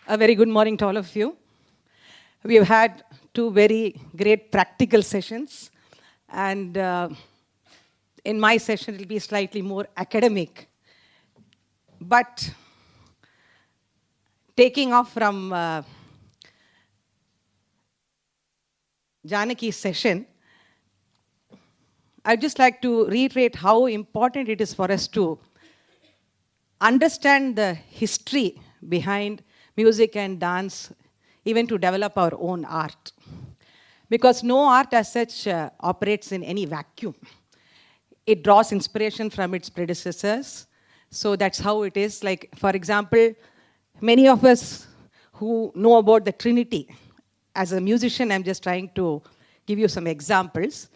A very good morning to all of you. We have had two very great practical sessions, and in my session it will be slightly more academic. But taking off from Janaki's session, I'd just like to reiterate how important it is for us to understand the history behind music and dance, even to develop our own art. Because no art as such operates in any vacuum. It draws inspiration from its predecessors. So that's how it is. Like, for example, many of us who know about the Trinity, as a musician, I'm just trying to give you some examples.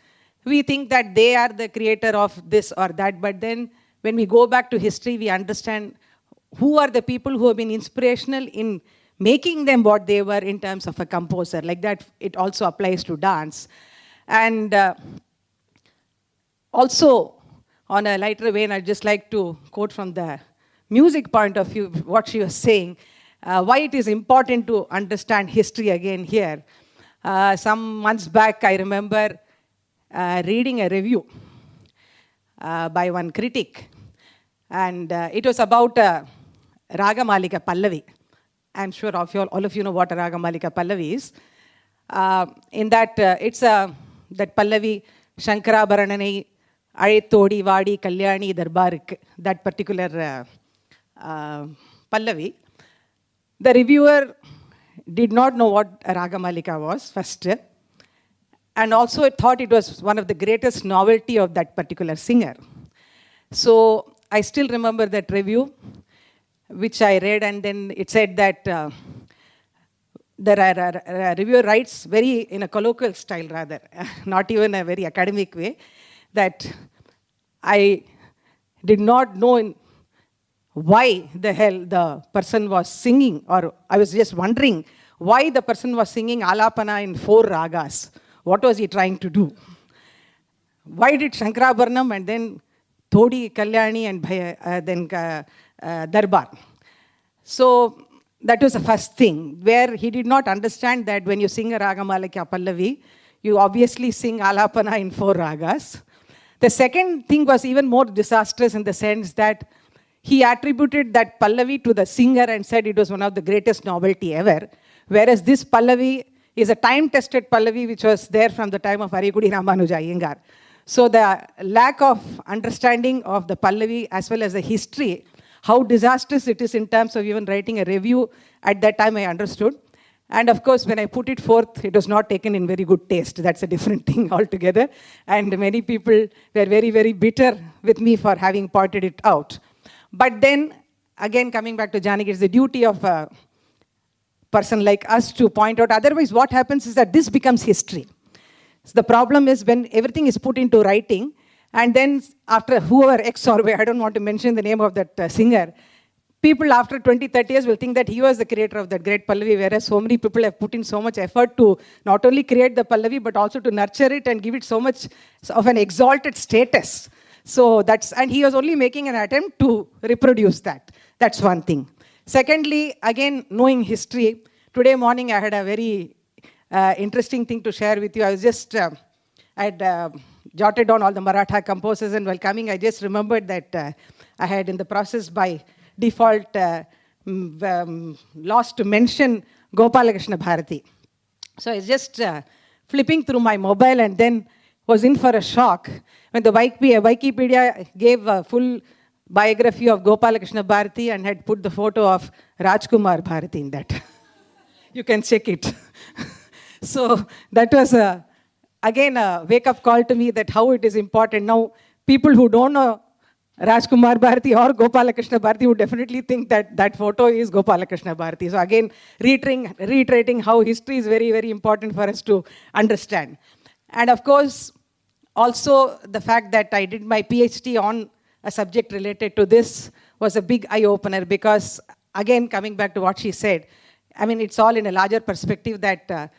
We think that they are the creator of this or that, but then when we go back to history, we understand who are the people who have been inspirational in making them what they were in terms of a composer. Like that, it also applies to dance. And also, on a lighter vein, I'd just like to quote from the music point of view what she was saying, why it is important to understand history again here. Some months back, I remember reading a review by one critic, and it was about Ragamalika Pallavi. I'm sure all of you know what Ragamalika Pallavi is. In that, it's that Pallavi, Shankara Bharananai, Aretodi Vadi Kalyani Darbarik, that particular Pallavi. The reviewer did not know what Ragamalika was first, and also thought it was one of the greatest novelty of that particular singer. So I still remember that review, which I read, and then it said that the reviewer writes very in a colloquial style rather, not even a very academic way, that I did not know why the hell the person was singing, or I was just wondering why the person was singing Alapana in 4 ragas. What was he trying to do? Why did Shankarabharanam and then Thodi, Kalyani and then Darbar? So that was the first thing, where he did not understand that when you sing a Ragamalika Pallavi, you obviously sing Alapana in 4 ragas. The second thing was even more disastrous in the sense that he attributed that Pallavi to the singer and said it was one of the greatest novelty ever, whereas this Pallavi is a time-tested Pallavi which was there from the time of Arigudi Ramanuja Iyengar. So the lack of understanding of the Pallavi as well as the history, how disastrous it is in terms of even writing a review, at that time I understood. And of course, when I put it forth, it was not taken in very good taste. That's a different thing altogether. And many people were very, very bitter with me for having pointed it out. But then, again, coming back to Janaki, it's the duty of a person like us to point out. Otherwise, what happens is that this becomes history. So the problem is when everything is put into writing, and then after whoever X or Y, I don't want to mention the name of that singer, people after 20, 30 years will think that he was the creator of that great Pallavi, whereas so many people have put in so much effort to not only create the Pallavi, but also to nurture it and give it so much of an exalted status. So that's, and he was only making an attempt to reproduce that. That's one thing. Secondly, again, knowing history. Today morning I had a very interesting thing to share with you. I was just, I had jotted down all the Maratha composers, and while coming I just remembered that I had in the process by default lost to mention Gopalakrishna Bharati. So I was just flipping through my mobile and then was in for a shock when the Wikipedia gave a full biography of Gopalakrishna Bharati and had put the photo of Rajkumar Bharati in that. You can check it. So that was, again, a wake-up call to me that how it is important. Now, people who don't know Rajkumar Bharati or Gopalakrishna Bharati would definitely think that that photo is Gopalakrishna Bharati. So again, reiterating how history is very, very important for us to understand. And of course, also the fact that I did my PhD on a subject related to this was a big eye-opener because, again, coming back to what she said, I mean, it's all in a larger perspective that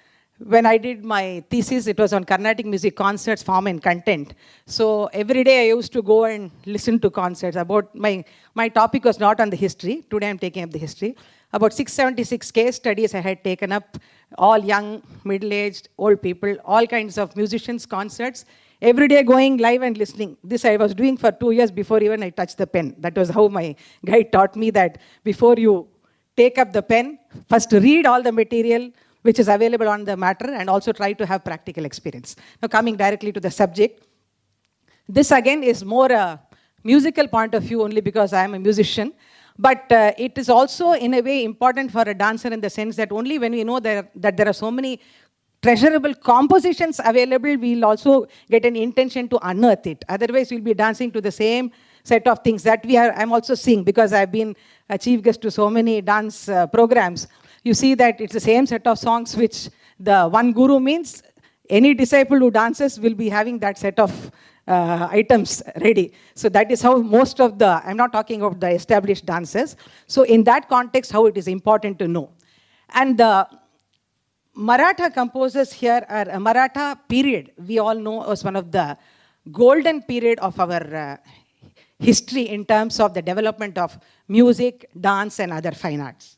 when I did my thesis, it was on Carnatic music concerts, form and content. So every day I used to go and listen to concerts. About my topic was not on the history. Today I'm taking up the history. About 676 case studies I had taken up, all young, middle-aged, old people, all kinds of musicians, concerts. Every day going live and listening. This I was doing for 2 years before even I touched the pen. That was how my guide taught me that before you take up the pen, first read all the material which is available on the matter and also try to have practical experience. Now coming directly to the subject, this again is more a musical point of view only because I am a musician, but it is also in a way important for a dancer in the sense that only when we know that there are so many treasurable compositions available, we'll also get an intention to unearth it. Otherwise, we'll be dancing to the same set of things that I'm also seeing because I've been a chief guest to so many dance programs. You see that it's the same set of songs which the one guru means any disciple who dances will be having that set of items ready. So that is how most of I'm not talking of the established dancers. So in that context, how it is important to know. And the Maratha composers here are a Maratha period. We all know was one of the golden period of our history in terms of the development of music, dance, and other fine arts.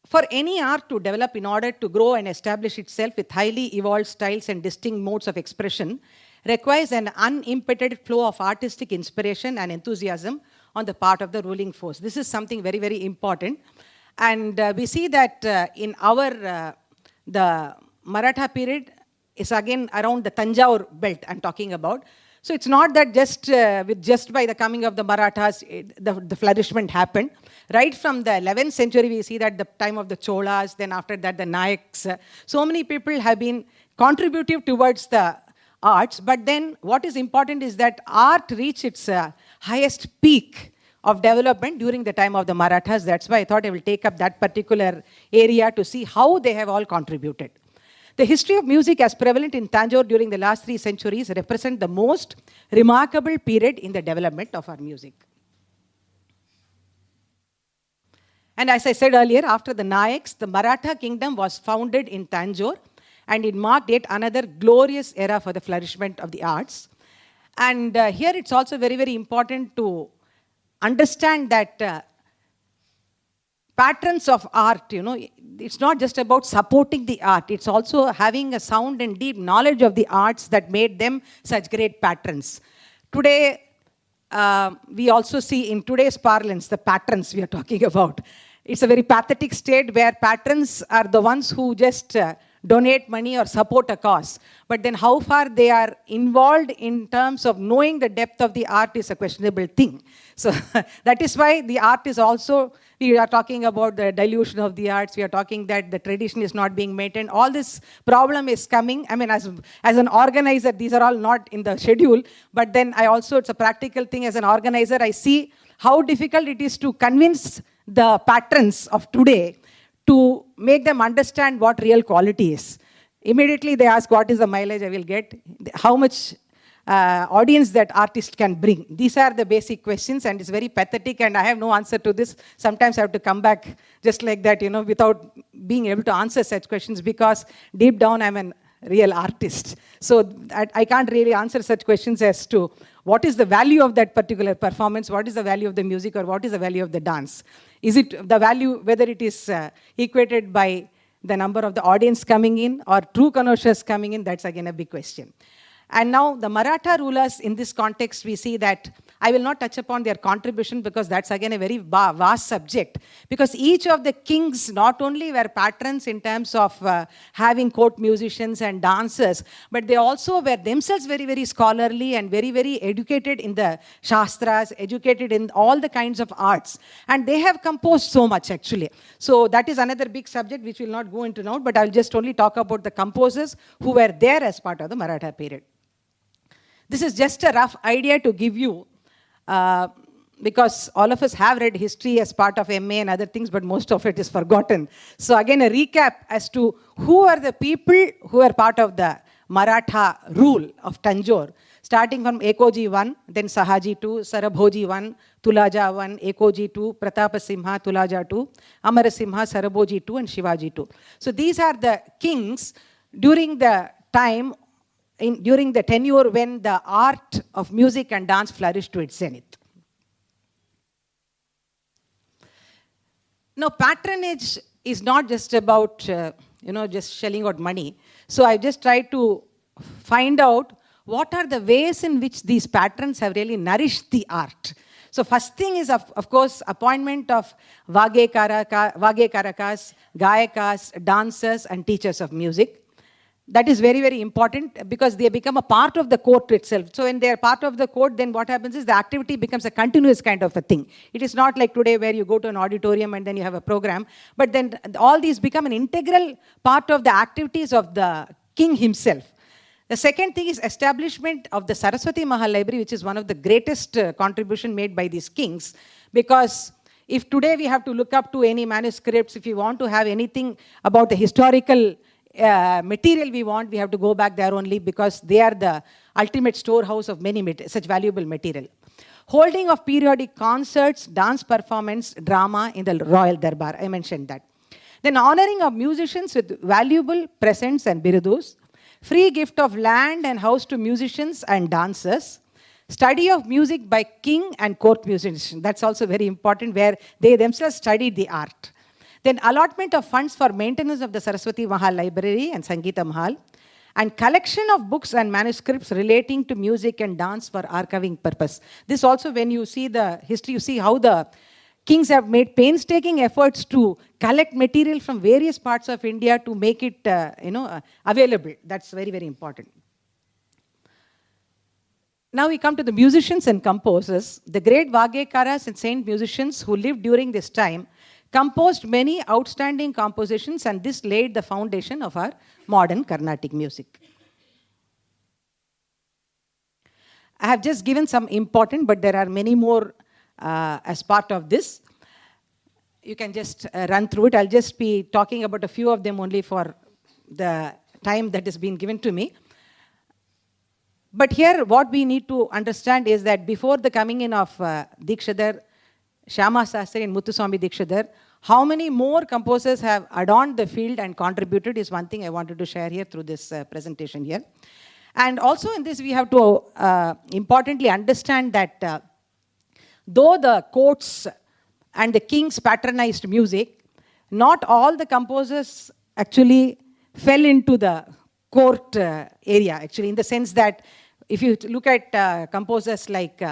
For any art to develop in order to grow and establish itself with highly evolved styles and distinct modes of expression requires an unimpeded flow of artistic inspiration and enthusiasm on the part of the ruling force. This is something very, very important. And we see that in our, the Maratha period is again around the Tanjore belt I'm talking about. So it's not that just by the coming of the Marathas, the flourishment happened. Right from the 11th century, we see that the time of the Cholas, then after that the Nayaks. So many people have been contributive towards the arts. But then what is important is that art reached its highest peak of development during the time of the Marathas. That's why I thought I will take up that particular area to see how they have all contributed. The history of music as prevalent in Tanjore during the last 3 centuries represent the most remarkable period in the development of our music. And as I said earlier, after the Nayaks, the Maratha kingdom was founded in Tanjore, and it marked yet another glorious era for the flourishment of the arts. And here it's also very, very important to understand that patrons of art, it's not just about supporting the art, it's also having a sound and deep knowledge of the arts that made them such great patrons. Today, we also see in today's parlance, the patrons we are talking about. It's a very pathetic state where patrons are the ones who just donate money or support a cause. But then how far they are involved in terms of knowing the depth of the art is a questionable thing. So that is why the art is also, we are talking about the dilution of the arts, we are talking that the tradition is not being maintained. All this problem is coming. I mean, as an organizer, these are all not in the schedule, but then it's a practical thing. As an organizer, I see how difficult it is to convince the patrons of today to make them understand what real quality is. Immediately they ask, what is the mileage I will get? How much audience that artist can bring? These are the basic questions, and it's very pathetic, and I have no answer to this. Sometimes I have to come back just like that, without being able to answer such questions, because deep down I'm a real artist. So I can't really answer such questions as to what is the value of that particular performance, what is the value of the music, or what is the value of the dance. Is it the value, whether it is equated by the number of the audience coming in or true connoisseurs coming in, that's again a big question. And now the Maratha rulers, in this context, we see that I will not touch upon their contribution because that's again a very vast subject. Because each of the kings not only were patrons in terms of having court musicians and dancers, but they also were themselves very, very scholarly and very, very educated in the Shastras, educated in all the kinds of arts. And they have composed so much actually. So that is another big subject which we'll not go into now, but I'll just only talk about the composers who were there as part of the Maratha period. This is just a rough idea to give you, because all of us have read history as part of MA and other things, but most of it is forgotten. So again, a recap as to who are the people who are part of the Maratha rule of Tanjore, starting from Ekoji 1, then Sahaji 2, Sarabhoji 1, Tulaja 1, Ekoji 2, Pratapasimha, Tulaja 2, Amarasimha, Sarabhoji 2, and Shivaji 2. So these are the kings during the time, during the tenure when the art of music and dance flourished to its zenith. Now, patronage is not just about, just shelling out money. So I just tried to find out what are the ways in which these patrons have really nourished the art. So first thing is, of course, appointment of Vage Karakas, Gayakas, dancers, and teachers of music. That is very, very important because they become a part of the court itself. So when they are part of the court, then what happens is the activity becomes a continuous kind of a thing. It is not like today where you go to an auditorium and then you have a program. But then all these become an integral part of the activities of the king himself. The second thing is establishment of the Saraswati Mahal Library, which is one of the greatest contribution made by these kings. Because if today we have to look up to any manuscripts, if you want to have anything about the historical material we have to go back there only because they are the ultimate storehouse of many such valuable material. Holding of periodic concerts, dance performance, drama in the Royal Darbar. I mentioned that. Then honoring of musicians with valuable presents and birudus. Free gift of land and house to musicians and dancers. Study of music by king and court musicians. That's also very important, where they themselves studied the art. Then allotment of funds for maintenance of the Saraswati Mahal Library and Sangeeta Mahal, and collection of books and manuscripts relating to music and dance for archiving purpose. This also, when you see the history, you see how the kings have made painstaking efforts to collect material from various parts of India to make it available. That's very, very important. Now we come to the musicians and composers. The great Vagekaras and saint musicians who lived during this time composed many outstanding compositions, and this laid the foundation of our modern Carnatic music. I have just given some important, but there are many more as part of this. You can just run through it. I'll just be talking about a few of them only for the time that has been given to me. But here what we need to understand is that before the coming in of Dikshadhar, Shyama Sastri and Muthuswami Dikshadhar, how many more composers have adorned the field and contributed is one thing I wanted to share here through this presentation here. And also in this we have to importantly understand that though the courts and the kings patronized music, not all the composers actually fell into the court area, actually, in the sense that if you look at composers like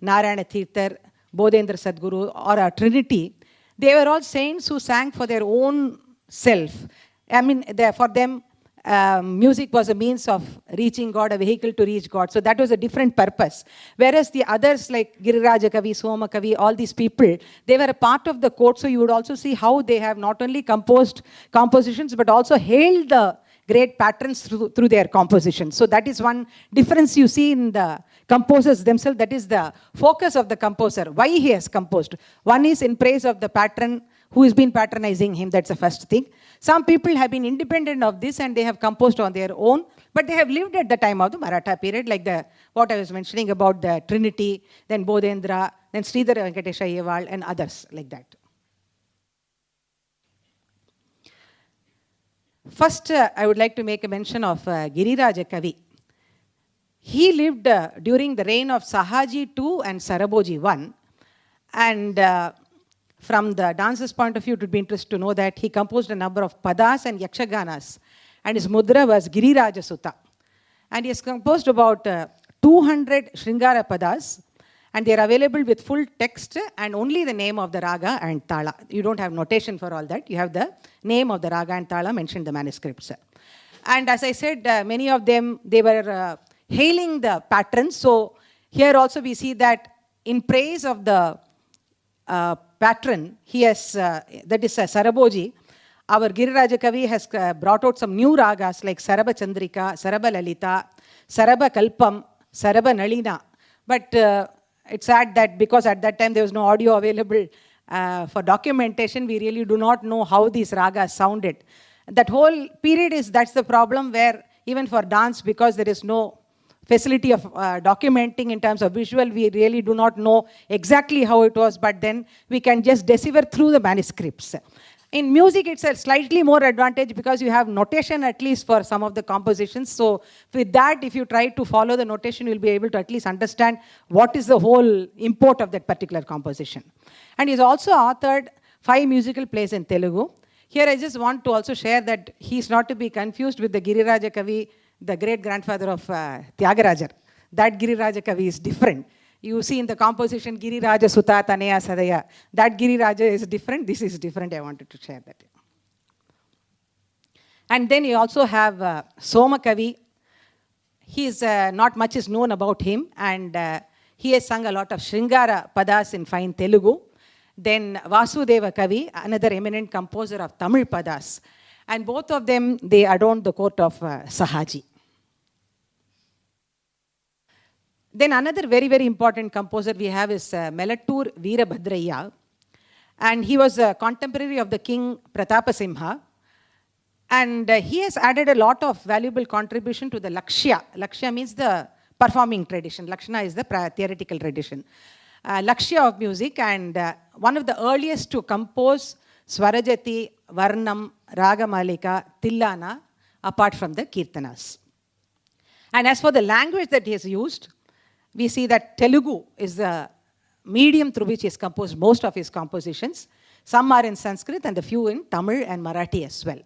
Narayana Tirthar, Bodhendra Sadguru, or a Trinity, they were all saints who sang for their own self. I mean, for them, music was a means of reaching God, a vehicle to reach God. So that was a different purpose. Whereas the others like Giriraja Kavi, Soma Kavi, all these people, they were a part of the court. So you would also see how they have not only composed compositions, but also hailed the great patrons through their compositions. So that is one difference you see in the composers themselves. That is the focus of the composer, why he has composed. One is in praise of the patron who has been patronizing him. That's the first thing. Some people have been independent of this and they have composed on their own, but they have lived at the time of the Maratha period, like what I was mentioning about the Trinity, then Bodhendra, then Sridhara Venkatesha Ayyawal, and others like that. First, I would like to make a mention of Giriraja Kavi. He lived during the reign of Sahaji II and Sarabhoji I. And from the dancer's point of view, it would be interesting to know that he composed a number of padas and yakshaganas. And his mudra was Giriraja Sutta. And he has composed about 200 Shringara padas. And they are available with full text and only the name of the raga and tala. You don't have notation for all that. You have the name of the raga and tala mentioned in the manuscripts. And as I said, many of them, they were hailing the patrons. So here also we see that in praise of the patron, he has, that is Sarabhoji, our Giriraja Kavi has brought out some new ragas like Saraba Chandrika, Saraba Lalita, Saraba Kalpam, Saraba Nalina. But it's sad that because at that time there was no audio available for documentation, we really do not know how these ragas sounded. That whole period that's the problem where even for dance, because there is no facility of documenting in terms of visual, we really do not know exactly how it was, but then we can just decipher through the manuscripts. In music, it's a slightly more advantage because you have notation at least for some of the compositions. So with that, if you try to follow the notation, you'll be able to at least understand what is the whole import of that particular composition. And he's also authored 5 musical plays in Telugu. Here I just want to also share that he's not to be confused with the Giriraja Kavi, the great-grandfather of Tyagarajar. That Giriraja Kavi is different. You see in the composition, Giriraja Sutta Taneya Sadaya. That Giriraja is different. This is different. I wanted to share that. And then you also have Soma Kavi. Not much is known about him. And he has sung a lot of Shringara Padas in fine Telugu. Then Vasudeva Kavi, another eminent composer of Tamil Padas. And both of them, they adorned the court of Sahaji. Then another very, very important composer we have is Melattur Veerabhadraya. And he was a contemporary of the king Pratapasimha. And he has added a lot of valuable contribution to the Lakshya. Lakshya means the performing tradition. Lakshana is the theoretical tradition. Lakshya of music, and one of the earliest to compose Swarajati, Varnam, Ragamalika, Tillana, apart from the Kirtanas. And as for the language that he has used, we see that Telugu is the medium through which he has composed most of his compositions. Some are in Sanskrit and a few in Tamil and Marathi as well.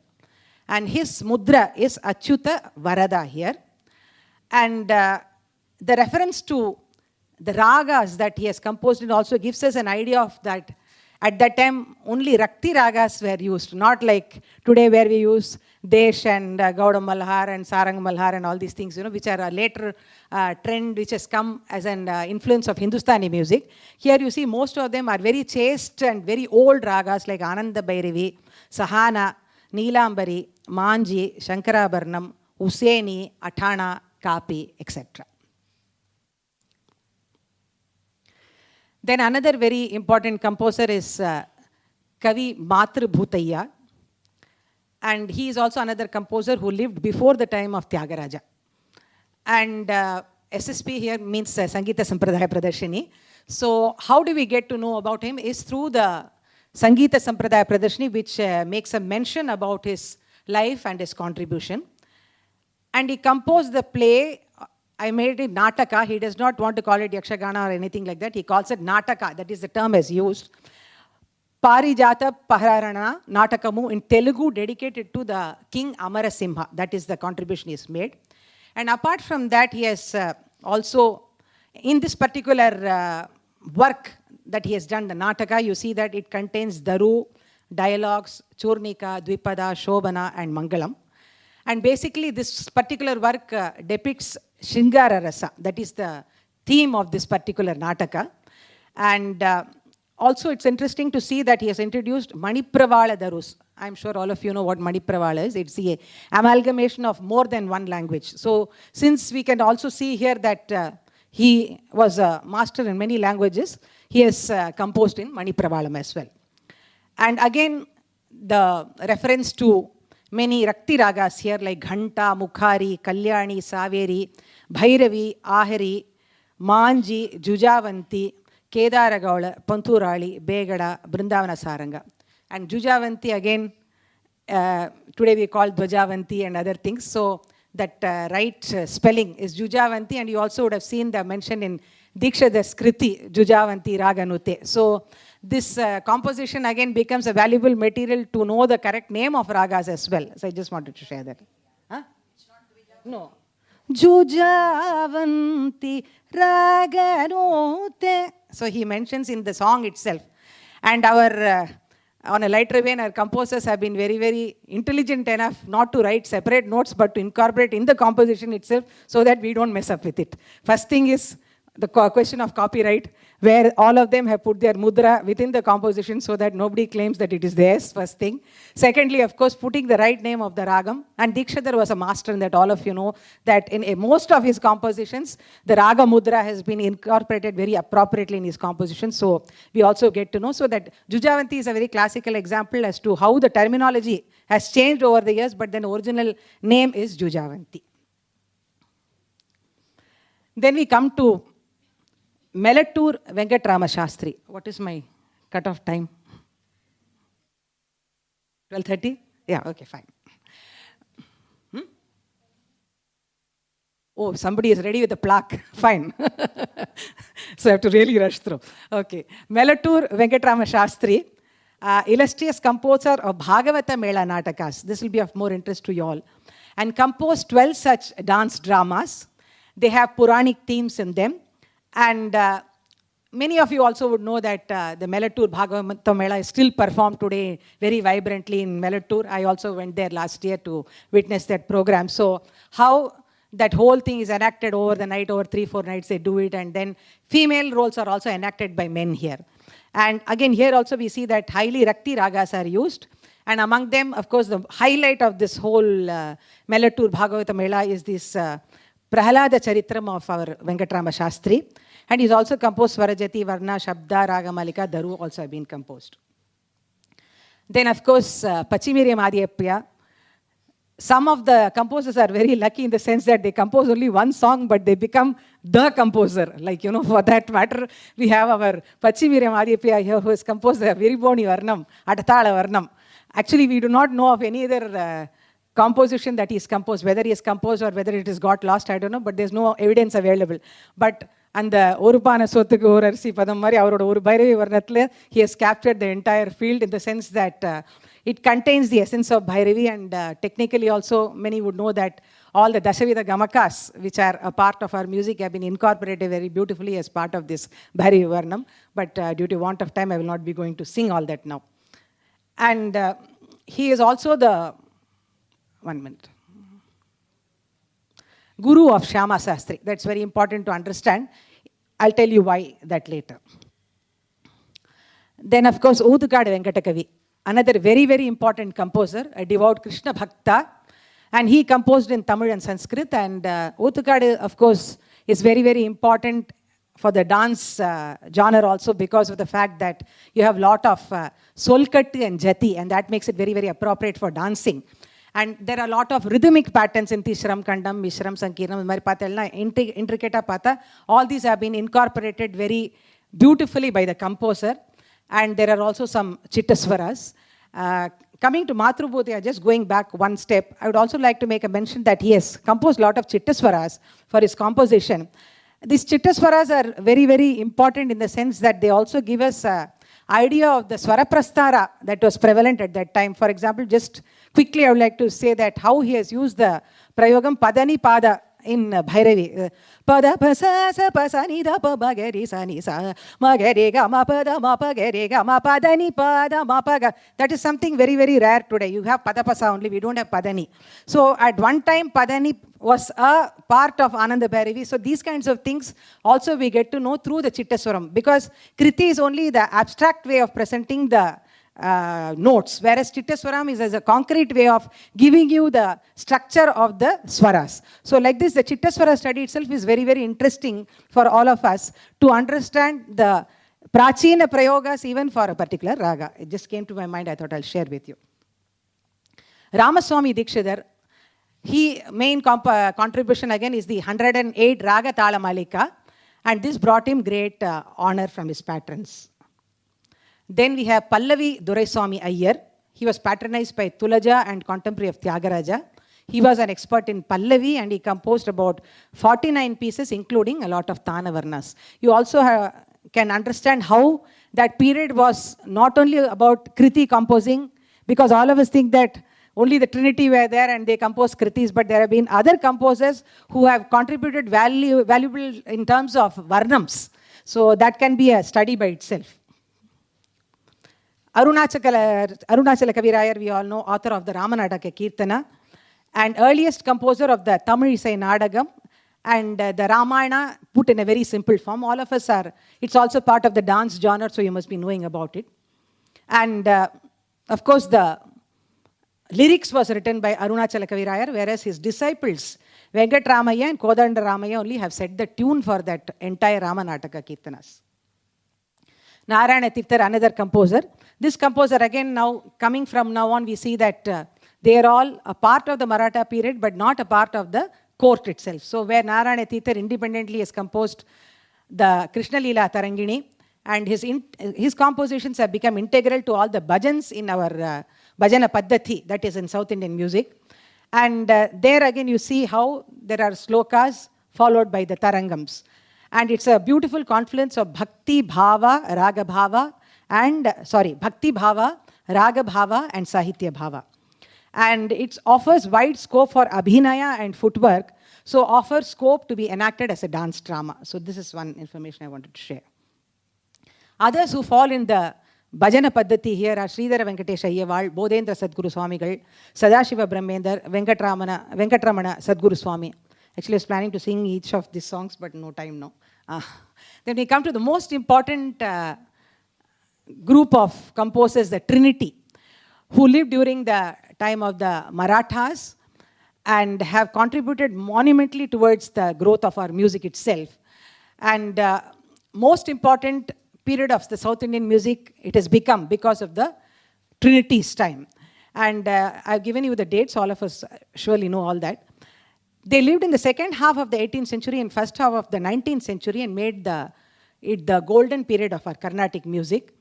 And his mudra is Achyuta Varada here. And the reference to the ragas that he has composed also gives us an idea of that. At that time, only Rakti ragas were used, not like today where we use Desh and Gaudam Malhar and Sarang Malhar and all these things, which are a later trend which has come as an influence of Hindustani music. Here you see most of them are very chaste and very old ragas like Ananda Bhairavi, Sahana, Neelambari, Manji, Shankarabharanam, Usaini, Athana, Kapi, etc. Then another very important composer is Kavi Matru Bhutaiya. And he is also another composer who lived before the time of Tyagaraja. And SSP here means Sangeeta Sampradaya Pradarshini. So how do we get to know about him is through the Sangeeta Sampradaya Pradarshini, which makes a mention about his life and his contribution. And he composed the play. I made it Nataka. He does not want to call it Yakshagana or anything like that. He calls it Nataka. That is the term as used. Parijata Paharana Natakamu in Telugu, dedicated to the King Amarasimha. That is the contribution he has made. And apart from that, he has also, in this particular work that he has done, the Nataka, you see that it contains Daru, dialogues, Churnika, Dvipada, Shobana, and Mangalam. And basically, this particular work depicts Shringara Rasa. That is the theme of this particular Nataka. And also, it's interesting to see that he has introduced Manipravala Darus. I'm sure all of you know what Manipravala is. It's the amalgamation of more than one language. So, since we can also see here that he was a master in many languages, he has composed in Manipravalam as well. And again, the reference to many Rakti ragas here like Ghanta, Mukhari, Kalyani, Saveri, Bhairavi, Ahari, Manji, Jujavanti, Kedaragaula, Panturali, Begada, Brindavana Saranga. And Jujavanti again, today we call Dvajavanti and other things. So that right spelling is Jujavanti, and you also would have seen the mention in Dikshada's Kriti, Jujavanti Raganute. So this composition again becomes a valuable material to know the correct name of ragas as well. So I just wanted to share that. Huh? No. Jujavanti Raganute. So he mentions in the song itself. And our, on a lighter vein, our composers have been very, very intelligent enough not to write separate notes, but to incorporate in the composition itself so that we don't mess up with it. First thing is the question of copyright, where all of them have put their mudra within the composition so that nobody claims that it is theirs, first thing. Secondly, of course, putting the right name of the ragam. And Dikshadhar was a master in that. All of you know that in most of his compositions, the raga mudra has been incorporated very appropriately in his composition. So we also get to know. So that Jujavanti is a very classical example as to how the terminology has changed over the years, but then original name is Jujavanti. Then we come to Melattur Venkatrama Shastri. What is my cut-off time? 12:30? Yeah, okay, fine. Oh, somebody is ready with a plaque. Fine. So I have to really rush through. Okay. Melattur Venkatrama Shastri, illustrious composer of Bhagavata Mela Natakas. This will be of more interest to you all. And composed 12 such dance dramas. They have Puranic themes in them. And many of you also would know that the Melattur Bhagavata Mela is still performed today very vibrantly in Melattur. I also went there last year to witness that program. So how that whole thing is enacted over the night, over 3-4 nights they do it, and then female roles are also enacted by men here. And again, here also we see that highly Rakti ragas are used. And among them, of course, the highlight of this whole Melattur Bhagavata Mela is this Prahalada Charitram of our Venkatrama Shastri. And he's also composed Swarajati, Varna, Shabda, Ragamalika, Daru also have been composed. Then, of course, Pachimiriam Adiyapya. Some of the composers are very lucky in the sense that they compose only one song, but they become the composer. Like, for that matter, we have our Pachimiriam Adiyapya here who has composed the Viriboni Varnam, Atatala Varnam. Actually, we do not know of any other composition that he has composed. Whether he has composed or whether it has got lost, I don't know, but there's no evidence available. But and the Orupana Sothukku or Arsi Padam Mari, avaroda oru Bhairavi Varnathile, he has captured the entire field in the sense that it contains the essence of Bhairavi, and technically also many would know that all the Dashavida Gamakas, which are a part of our music, have been incorporated very beautifully as part of this Bhairavi Varnam. But due to want of time, I will not be going to sing all that now. And he is also the, 1 minute, Guru of Shyama Sastri. That's very important to understand. I'll tell you why that later. Then, of course, Udukadu Venkatakavi, another very, very important composer, a devout Krishna Bhakta. And he composed in Tamil and Sanskrit. And Udukadu, of course, is very, very important for the dance genre also because of the fact that you have a lot of Solkattu and Jati, and that makes it very, very appropriate for dancing. And there are a lot of rhythmic patterns in Tishram Kandam, Mishram Sankirnam, intricate pata. All these have been incorporated very beautifully by the composer. And there are also some Chittaswaras. Coming to Mathrubhuti, just going back one step, I would also like to make a mention that he has composed a lot of Chittaswaras for his composition. These Chittaswaras are very, very important in the sense that they also give us an idea of the Swaraprastara that was prevalent at that time. For example, just quickly I would like to say that how he has used the Prayogam Padani Pada in Bhairavi. Pada pasa sa pasa ni da pa ba ga ri sa ni sa ma ga re ga ma pa da ma pa ga re ga ma pa da ni pa da ma pa ga. That is something very, very rare today. You have pada pasa only, we don't have padani. So at one time padani was a part of Ananda Bhairavi. So these kinds of things also we get to know through the Chittaswaram, because Kriti is only the abstract way of presenting the notes, whereas Chittaswaram is as a concrete way of giving you the structure of the swaras. So like this, the Chittaswara study itself is very, very interesting for all of us to understand the Prachina Prayogas even for a particular raga. It just came to my mind, I thought I'll share with you. Ramaswamy Dikshidhar, he main contribution again is the 108 Raga Talamalika, and this brought him great honor from his patrons. Then we have Pallavi Duraiswamy Iyer. He was patronized by Tulaja and contemporary of Tyagaraja. He was an expert in Pallavi and he composed about 49 pieces, including a lot of Tana Varnas. You also can understand how that period was not only about Kriti composing, because all of us think that only the Trinity were there and they composed Kritis, but there have been other composers who have contributed valuable in terms of Varnams. So that can be a study by itself. Arunachala Kavirayar, we all know, author of the Ramanataka Kirtana, and earliest composer of the Tamil Isai Nadagam, and the Ramayana put in a very simple form. All of us are, it's also part of the dance genre, so you must be knowing about it. And of course, the lyrics was written by Arunachala Kavirayar, whereas his disciples, Venkatramaya and Kodanda Ramaya, only have set the tune for that entire Ramanataka Kirtanas. Narayana Tirthar, another composer. This composer, again, now coming from now on, we see that they are all a part of the Maratha period, but not a part of the court itself. So where Narayana Tirthar independently has composed the Krishna Leela Tarangini, and his compositions have become integral to all the bhajans in our bhajana paddhati, that is in South Indian music. And there again you see how there are slokas followed by the tarangams. And it's a beautiful confluence of bhakti bhava, raga bhava, and bhakti bhava, raga bhava, and sahitya bhava. And it offers wide scope for abhinaya and footwork, so offers scope to be enacted as a dance drama. So this is one information I wanted to share. Others who fall in the bhajana paddhati here are Sridhara Venkatesha Ayyawal, Bodhendra Sadguru Swamigal, Sadashiva Brahmendra, Venkatramana Sadguru Swami. Actually, I was planning to sing each of these songs, but no time now. Then we come to the most important group of composers, the Trinity, who lived during the time of the Marathas and have contributed monumentally towards the growth of our music itself. And most important period of the South Indian music, it has become because of the Trinity's time. And I've given you the dates, all of us surely know all that. They lived in the second half of the 18th century and first half of the 19th century and made it the golden period of our Carnatic music.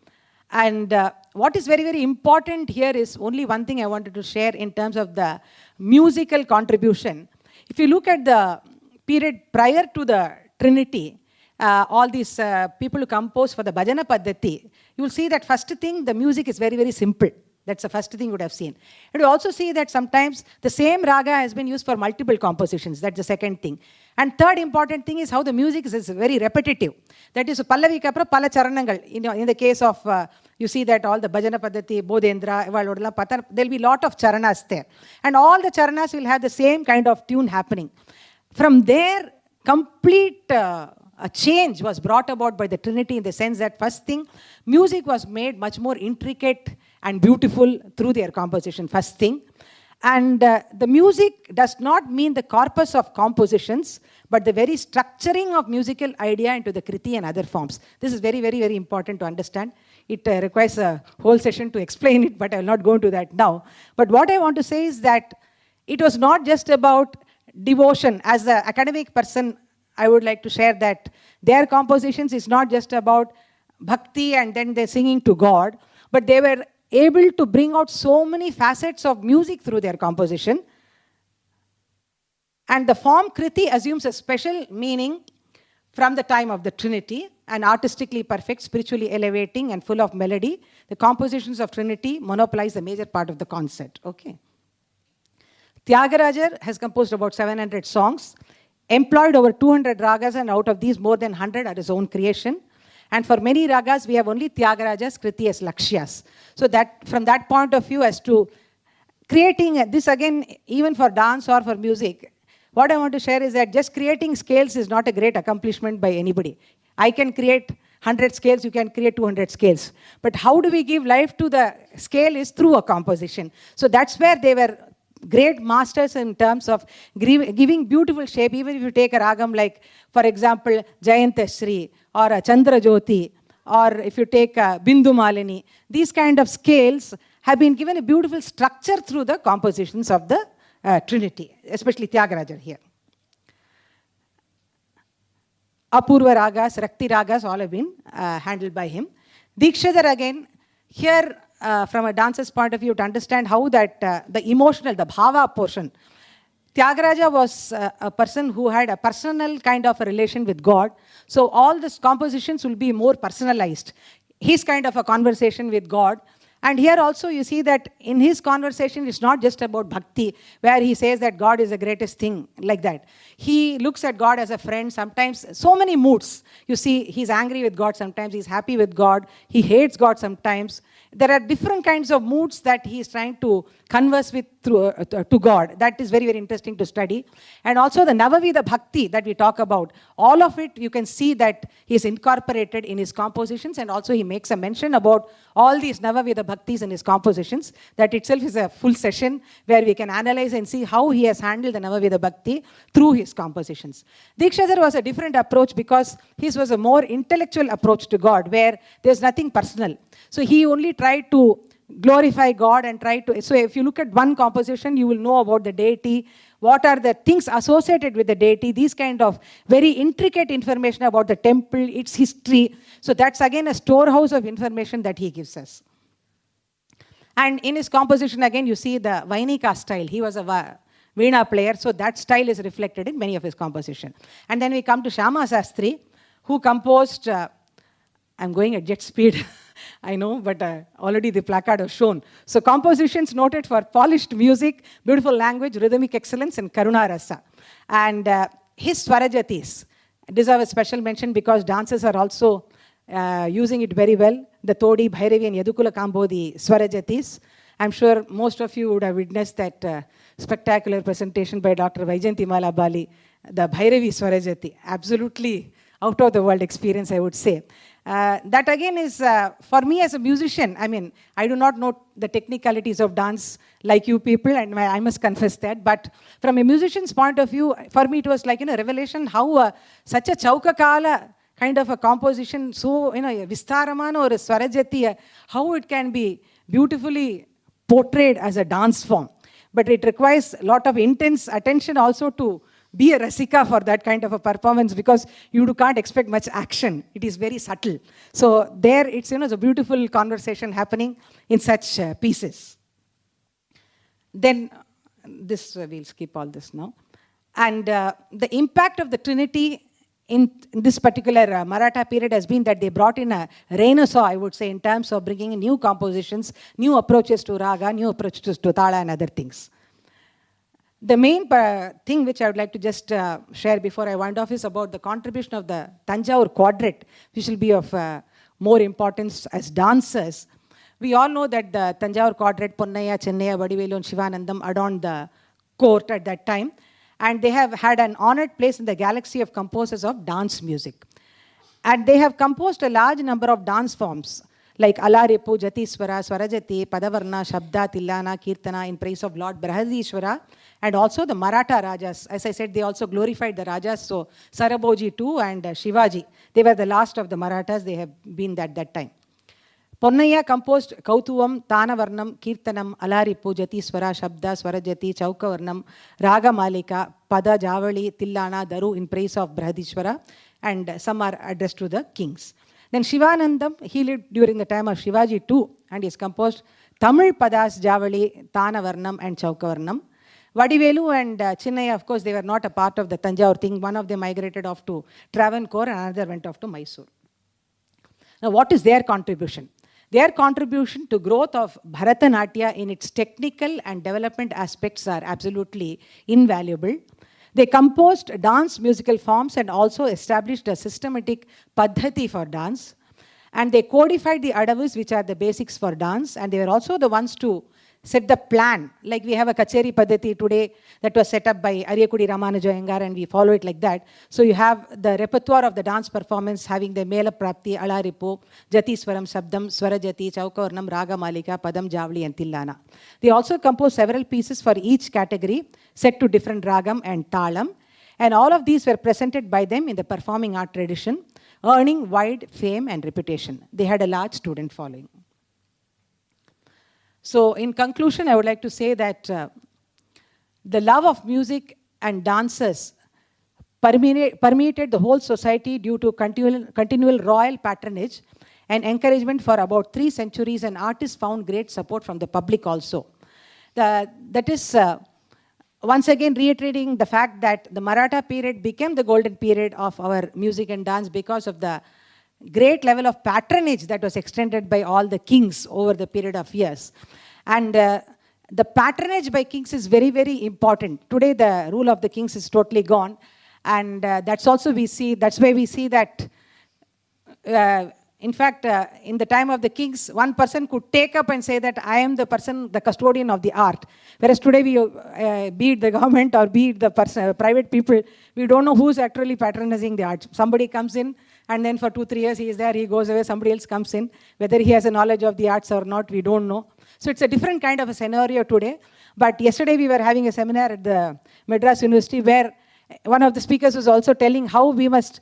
And what is very, very important here is only one thing I wanted to share in terms of the musical contribution. If you look at the period prior to the Trinity, all these people who compose for the bhajana paddhati, you will see that first thing, the music is very, very simple. That's the first thing you would have seen. And you also see that sometimes the same raga has been used for multiple compositions. That's the second thing. And third important thing is how the music is very repetitive. That is, pallavi kapra pala charanangal. In the case of, you see that all the bhajana paddhati, bodhendra, there will be a lot of charanas there. And all the charanas will have the same kind of tune happening. From there, complete a change was brought about by the Trinity in the sense that first thing, music was made much more intricate and beautiful through their composition, first thing. And the music does not mean the corpus of compositions, but the very structuring of musical idea into the kriti and other forms. This is very, very, very important to understand. It requires a whole session to explain it, but I will not go into that now. But what I want to say is that it was not just about devotion. As an academic person, I would like to share that their compositions is not just about bhakti and then they're singing to God, but they were able to bring out so many facets of music through their composition. And the form kriti assumes a special meaning from the time of the Trinity, and artistically perfect, spiritually elevating, and full of melody. The compositions of Trinity monopolize the major part of the concert. Okay. Tyagaraja has composed about 700 songs, employed over 200 ragas, and out of these more than 100 are his own creation. And for many ragas, we have only Tyagaraja's kriti as lakshyas. So that from that point of view, as to creating this again, even for dance or for music, what I want to share is that just creating scales is not a great accomplishment by anybody. I can create 100 scales, you can create 200 scales. But how do we give life to the scale is through a composition. So that's where they were great masters in terms of giving beautiful shape. Even if you take a ragam like, for example, Jayantashri or a Chandra Jyoti, or if you take a Bindu Malini, these kind of scales have been given a beautiful structure through the compositions of the Trinity, especially Tyagaraja here. Apurva ragas, Rakti ragas, all have been handled by him. Dikshadhar again, here from a dancer's point of view, to understand how that the emotional, the bhava portion. Tyagaraja was a person who had a personal kind of a relation with God. So all these compositions will be more personalized. His kind of a conversation with God. And here also you see that in his conversation, it's not just about bhakti, where he says that God is the greatest thing, like that. He looks at God as a friend, sometimes so many moods. You see, he's angry with God sometimes, he's happy with God, he hates God sometimes. There are different kinds of moods that he is trying to converse with through, to God. That is very, very interesting to study. And also the Navavida Bhakti that we talk about, all of it you can see that he is incorporated in his compositions, and also he makes a mention about all these Navavida Bhaktis in his compositions. That itself is a full session where we can analyze and see how he has handled the Navavida Bhakti through his compositions. Dikshadhar was a different approach because his was a more intellectual approach to God, where there's nothing personal. So he only tried to glorify God and try to, so if you look at one composition, you will know about the deity, what are the things associated with the deity, these kind of very intricate information about the temple, its history. So that's again a storehouse of information that he gives us. And in his composition, again, you see the Vainika style. He was a Veena player, so that style is reflected in many of his composition. And then we come to Shyama Sastry, who composed, I'm going at jet speed, I know, but already the placard was shown. So compositions noted for polished music, beautiful language, rhythmic excellence, and Karuna Rasa. And his Swarajatis deserve a special mention because dancers are also using it very well. The Todi, Bhairavi, and Yadukula Kambo, the Swarajatis. I'm sure most of you would have witnessed that spectacular presentation by Dr. Vaijayanti Malabali, the Bhairavi Swarajati. Absolutely out of the world experience, I would say. That again is, for me as a musician, I mean, I do not know the technicalities of dance like you people, and I must confess that, but from a musician's point of view, for me it was like, revelation how such a Chaukakala kind of a composition, so, Vistaramana or a Swarajati, how it can be beautifully portrayed as a dance form. But it requires a lot of intense attention also to be a rasika for that kind of a performance, because you can't expect much action. It is very subtle. So there it's, it's a beautiful conversation happening in such pieces. Then this, we'll skip all this now. And the impact of the Trinity in this particular Maratha period has been that they brought in a renaissance, I would say, in terms of bringing in new compositions, new approaches to raga, new approaches to tala and other things. The main thing which I would like to just share before I wind off is about the contribution of the Tanjavur quadret, which will be of more importance as dancers. We all know that the Tanjavur quadret, Ponnaya, Chennai, Vadivelu and Shivanandam adorned the court at that time. And they have had an honored place in the galaxy of composers of dance music. And they have composed a large number of dance forms like Alaripu, Jatiswara, Swarajati, Padavarna, Shabda, Tillana, Kirtana in praise of Lord Brihadishwara, and also the Maratha Rajas. As I said, they also glorified the Rajas. So Saraboji too and Shivaji, they were the last of the Marathas. They have been at that time. Ponnaya composed Kautuvam, Tanavarnam, Kirtanam, Alaripu, Jatiswara, Shabda, Swarajati, Chaukavarnam, Raga Malika, Pada, Javali, Tillana, Daru in praise of Brihadishwara, and some are addressed to the kings. Then Shivanandam, he lived during the time of Shivaji too, and he's composed Tamil Padas, Javali, Tanavarnam, and Chaukavarnam. Vadivelu and Chennai, of course, they were not a part of the Tanjavur thing. One of them migrated off to Travancore, and another went off to Mysore. Now, what is their contribution? Their contribution to growth of Bharatanatyam in its technical and development aspects are absolutely invaluable. They composed dance musical forms and also established a systematic paddhati for dance. And they codified the adavus, which are the basics for dance. And they were also the ones to set the plan. Like we have a Kacheri Paddhati today that was set up by Ariyakudi Ramanuja Iyengar, and we follow it like that. So you have the repertoire of the dance performance having the Mela Prapti, Alaripu, Jatiswaram, Sabdam, Swarajati, Chaukavarnam, Raga Malika, Padam, Javali and Tillana. They also composed several pieces for each category set to different ragam and talam. And all of these were presented by them in the performing art tradition, earning wide fame and reputation. They had a large student following. So in conclusion, I would like to say that the love of music and dancers permeated the whole society due to continual royal patronage and encouragement for about 3 centuries, and artists found great support from the public also. That is once again reiterating the fact that the Maratha period became the golden period of our music and dance because of the great level of patronage that was extended by all the kings over the period of years. And the patronage by kings is very, very important. Today, the rule of the kings is totally gone. And that's also that's why we see that, in fact, in the time of the kings, one person could take up and say that I am the person, the custodian of the art. Whereas today, be it the government or be it the private people, we don't know who's actually patronizing the art. Somebody comes in, and then for 2-3 years he is there, he goes away, somebody else comes in. Whether he has a knowledge of the arts or not, we don't know. So it's a different kind of a scenario today. But yesterday we were having a seminar at the Madras University where one of the speakers was also telling how we must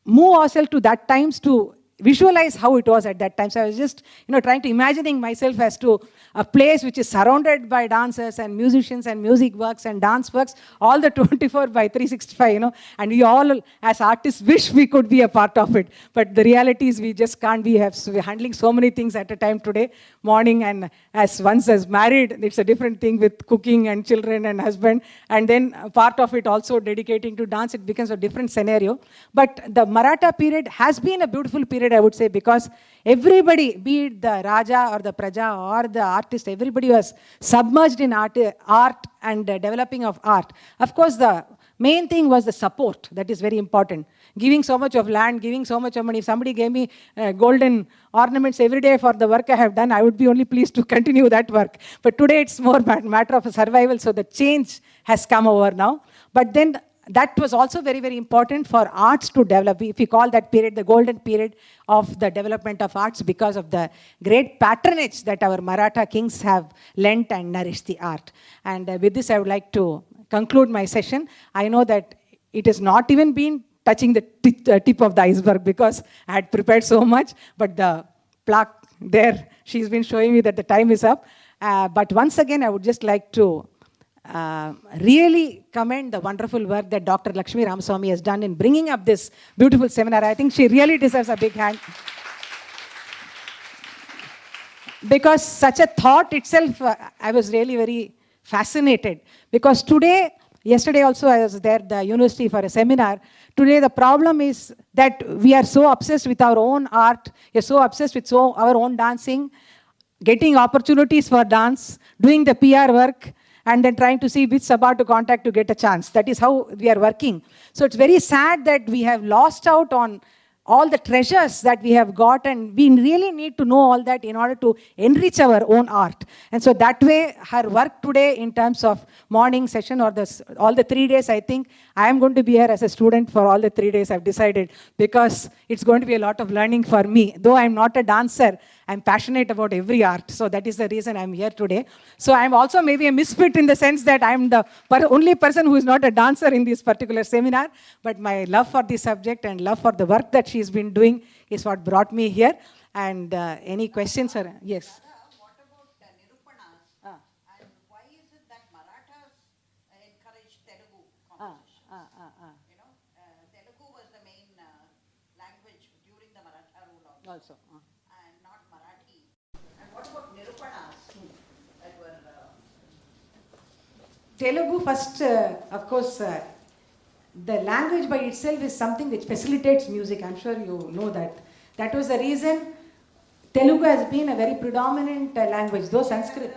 move ourselves to that times to visualize how it was at that time. So I was just, trying to imagining myself as to a place which is surrounded by dancers and musicians and music works and dance works, all the 24 by 365, and we all as artists wish we could be a part of it. But the reality is we just can't be. We're handling so many things at a time today, morning, and once as married, it's a different thing with cooking and children and husband, and then part of it also dedicating to dance, it becomes a different scenario. But the Maratha period has been a beautiful period, I would say, because everybody, be it the Raja or the Praja or the artist, everybody was submerged in art and developing of art. Of course, the main thing was the support. That is very important. Giving so much of land, giving so much of money. If somebody gave me golden ornaments every day for the work I have done, I would be only pleased to continue that work. But today it's more matter of survival, so the change has come over now. But then that was also very, very important for arts to develop. If we call that period the golden period of the development of arts, because of the great patronage that our Maratha kings have lent and nourished the art. And with this, I would like to conclude my session. I know that it has not even been touching the tip of the iceberg, because I had prepared so much, but the plaque there, she's been showing me that the time is up. But once again, I would just like to really commend the wonderful work that Dr. Lakshmi Ramaswamy has done in bringing up this beautiful seminar. I think she really deserves a big hand. Because such a thought itself, I was really very fascinated. Because yesterday also I was there at the university for a seminar. Today the problem is that we are so obsessed with our own art, we are so obsessed with our own dancing, getting opportunities for dance, doing the PR work, and then trying to see which sabha to contact to get a chance. That is how we are working. So it's very sad that we have lost out on all the treasures that we have got, and we really need to know all that in order to enrich our own art. And so that way, her work today in terms of morning session or all the 3 days, I think I am going to be here as a student for all the 3 days, I've decided, because it's going to be a lot of learning for me. Though I'm not a dancer, I'm passionate about every art. So that is the reason I'm here today. So I'm also maybe a misfit in the sense that I'm the only person who is not a dancer in this particular seminar. But my love for the subject and love for the work that she's been doing is what brought me here. And any questions? Yes. What about Nirupanas? And why is it that Marathas encouraged Telugu compositions? Telugu was the main language during the Maratha rule also. And not Marathi. And what about Nirupanas that were... Telugu first, of course, the language by itself is something which facilitates music. I'm sure you know that. That was the reason Telugu has been a very predominant language, though Sanskrit...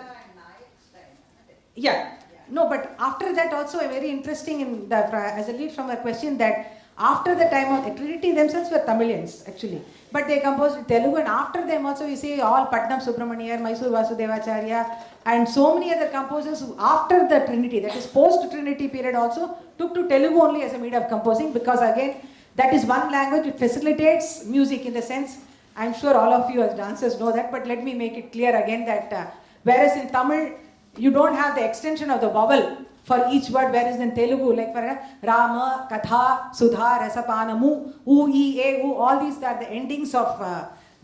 Yeah. No, but after that also very interesting as a lead from a question that after the time of the Trinity themselves were Tamilians actually, but they composed Telugu, and after them also you see all Padmasubramaniam, Mysore Vasudevacharya, and so many other composers who after the Trinity, that is post-Trinity period, also took to Telugu only as a medium of composing, because again that is one language which facilitates music in the sense, I'm sure all of you as dancers know that, but let me make it clear again that whereas in Tamil you don't have the extension of the vowel for each word, whereas in Telugu, like for Rama, Katha, Sudha, Rasapanamu, U, E, A, U, all these are the endings of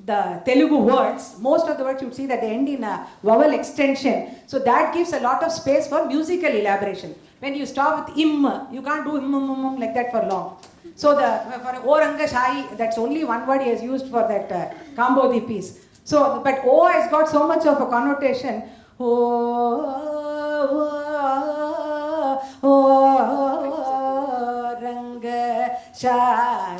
the Telugu words. Most of the words you would see that they end in a vowel extension. So that gives a lot of space for musical elaboration. When you start with im, you can't do im like that for long. So for Oranga Shai, that's only one word he has used for that Kambodi piece. So, but O has got so much of a connotation. Ranga Shai.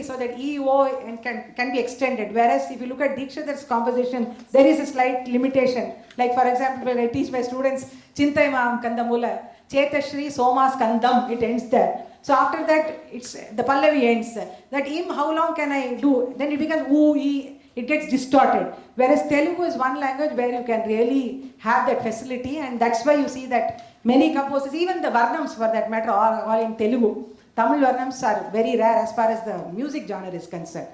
So that E, O and can be extended. Whereas if you look at Dikshitar's composition, there is a slight limitation. Like for example, when I teach my students, Chintayamam Kandamula, Chetashri Somas Kandam, it ends there. So after that, it's the Pallavi ends. That im, how long can I do? Then it becomes oo, e, it gets distorted. Whereas Telugu is one language where you can really have that facility, and that's why you see that many composers, even the Varnams for that matter, are all in Telugu. Tamil Varnams are very rare as far as the music genre is concerned.